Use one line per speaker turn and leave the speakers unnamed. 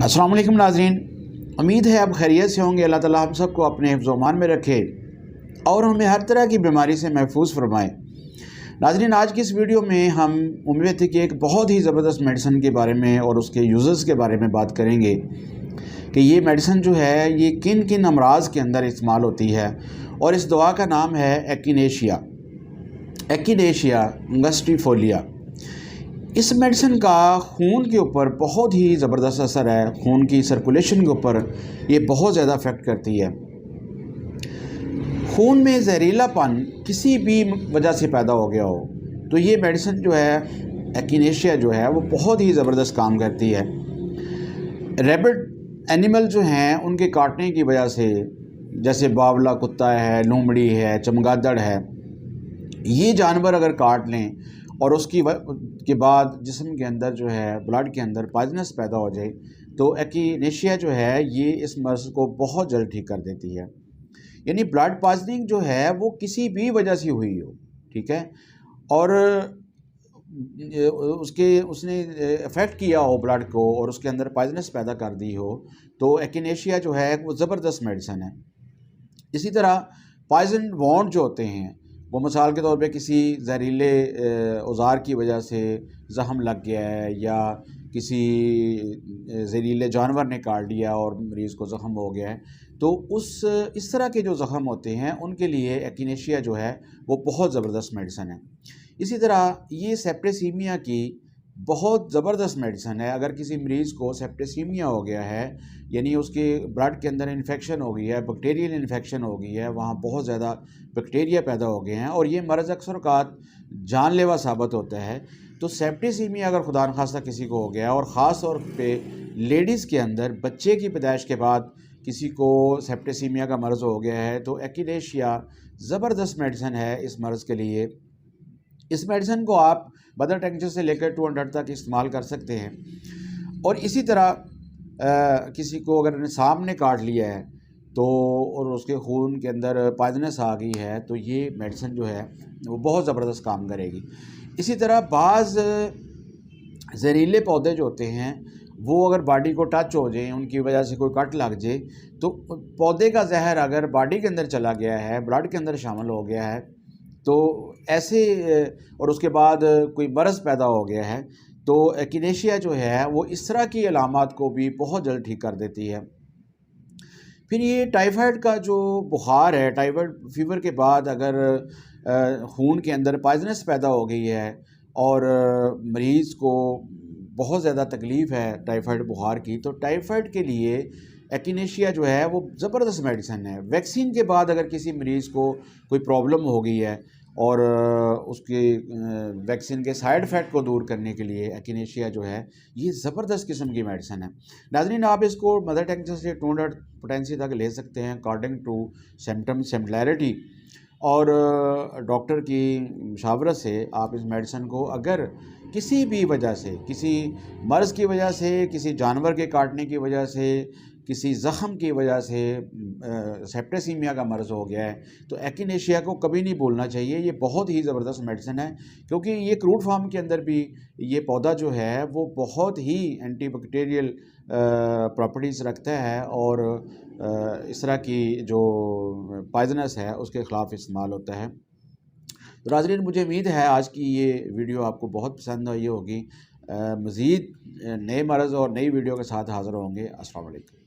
अस्सलाम वालेकुम नाज़रीन, उम्मीद है आप खैरियत से होंगे। अल्लाह ताला हम सबको अपने हिफ्ज़-ओ-मान में रखे और हमें हर तरह की बीमारी से महफूज फरमाए। नाज़रीन, आज की इस वीडियो में हम होम्योपैथी की एक बहुत ही ज़बरदस्त मेडिसिन के बारे में और उसके यूज़र्स के बारे में बात करेंगे कि ये मेडिसिन जो है ये किन किन अमराज़ के अंदर इस्तेमाल होती है। और इस दवा का नाम है एकिनेशिया अंगस्टिफोलिया। इस मेडिसिन का खून के ऊपर बहुत ही ज़बरदस्त असर है। खून की सर्कुलेशन के ऊपर ये बहुत ज़्यादा अफेक्ट करती है। खून में जहरीलापन किसी भी वजह से पैदा हो गया हो तो ये मेडिसिन जो है एकिनेशिया जो है वो बहुत ही ज़बरदस्त काम करती है। रैबिट एनिमल जो हैं उनके काटने की वजह से, जैसे बावला कुत्ता है, लोमड़ी है, चमगादड़ है, ये जानवर अगर काट लें और के बाद जिस्म के अंदर जो है ब्लड के अंदर पॉइजनस पैदा हो जाए तो एकिनेशिया जो है ये इस मर्ज़ को बहुत जल्द ठीक कर देती है। यानी ब्लड पॉइजनिंग जो है वो किसी भी वजह से हुई हो, ठीक है, और उसने अफेक्ट किया हो ब्लड को और उसके अंदर पॉइजनस पैदा कर दी हो तो एकिनेशिया जो है वो ज़बरदस्त मेडिसिन है। इसी तरह पॉइजन वॉन्ड जो होते हैं वो मिसाल के तौर पे किसी जहरीले औजार की वजह से ज़ख़म लग गया है या किसी जहरीले जानवर ने काट लिया और मरीज़ को ज़ख़म हो गया है तो इस तरह के जो ज़ख़म होते हैं उनके लिए एकिनेशिया जो है वो बहुत ज़बरदस्त मेडिसिन है। इसी तरह ये सेप्टिसीमिया की बहुत ज़बरदस्त मेडिसिन है। अगर किसी मरीज़ को सेप्टिसीमिया हो गया है यानी उसके ब्लड के अंदर इन्फेक्शन हो गई है, बैक्टीरियल इन्फेक्शन हो गई है, वहाँ बहुत ज़्यादा बैक्टीरिया पैदा हो गए हैं और ये मर्ज़ अक्सर औक़ात जानलेवा साबित होता है। तो सेप्टिसीमिया अगर खुदा न खास्ता किसी को हो गया है और ख़ास तौर पे लेडीज़ के अंदर बच्चे की पैदाइश के बाद किसी को सेप्टिसीमिया का मर्ज़ हो गया है तो एकिनेशिया ज़बरदस्त मेडिसिन है इस मर्ज़ के लिए। इस मेडिसिन को आप मदर टिंचर से लेकर 200 तक इस्तेमाल कर सकते हैं। और इसी तरह किसी को अगर सांप ने काट लिया है तो और उसके खून के अंदर पॉइजनस आ गई है तो ये मेडिसिन जो है वो बहुत ज़बरदस्त काम करेगी। इसी तरह बाज़ जहरीले पौधे जो होते हैं वो अगर बॉडी को टच हो जाए, उनकी वजह से कोई कट लग जाए तो पौधे का जहर अगर बॉडी के अंदर चला गया है, ब्लड के अंदर शामिल हो गया है तो ऐसे और उसके बाद कोई मर्ज़ पैदा हो गया है तो एकिनेशिया जो है वो इस तरह की अलामात को भी बहुत जल्द ठीक कर देती है। फिर ये टाइफाइड का जो बुखार है, टाइफाइड फीवर के बाद अगर खून के अंदर पॉइजनस पैदा हो गई है और मरीज़ को बहुत ज़्यादा तकलीफ़ है टाइफाइड बुखार की तो टाइफाइड के लिए एकिनेशिया जो है वो ज़बरदस्त मेडिसिन है। वैक्सीन के बाद अगर किसी मरीज़ को कोई प्रॉब्लम हो गई है और उसके वैक्सीन के साइड इफ़ेक्ट को दूर करने के लिए एकिनेशिया जो है ये ज़बरदस्त किस्म की मेडिसिन है। नाज़रीन, आप इसको मदर टिंचर से 200 पोटेंसी तक ले सकते हैं अकॉर्डिंग टू सिमिलैरिटी और डॉक्टर की मशावरत से आप इस मेडिसिन को अगर किसी भी वजह से, किसी मर्ज़ की वजह से, किसी जानवर के काटने की वजह से, किसी ज़ख़म की वजह से सेप्टिसीमिया का मर्ज़ हो गया है तो एकिनेशिया को कभी नहीं भूलना चाहिए। ये बहुत ही ज़बरदस्त मेडिसिन है क्योंकि ये क्रूड फार्म के अंदर भी ये पौधा जो है वो बहुत ही एंटीबैक्टीरियल प्रॉपर्टीज़ रखता है और इस तरह की जो पॉइजनस है उसके ख़िलाफ़ इस्तेमाल होता है। तो नाज़रीन, मुझे उम्मीद है आज की ये वीडियो आपको बहुत पसंद आई होगी। मज़ीद नए मर्ज़ और नई वीडियो के साथ हाज़िर होंगे। अस्सलाम वालेकुम।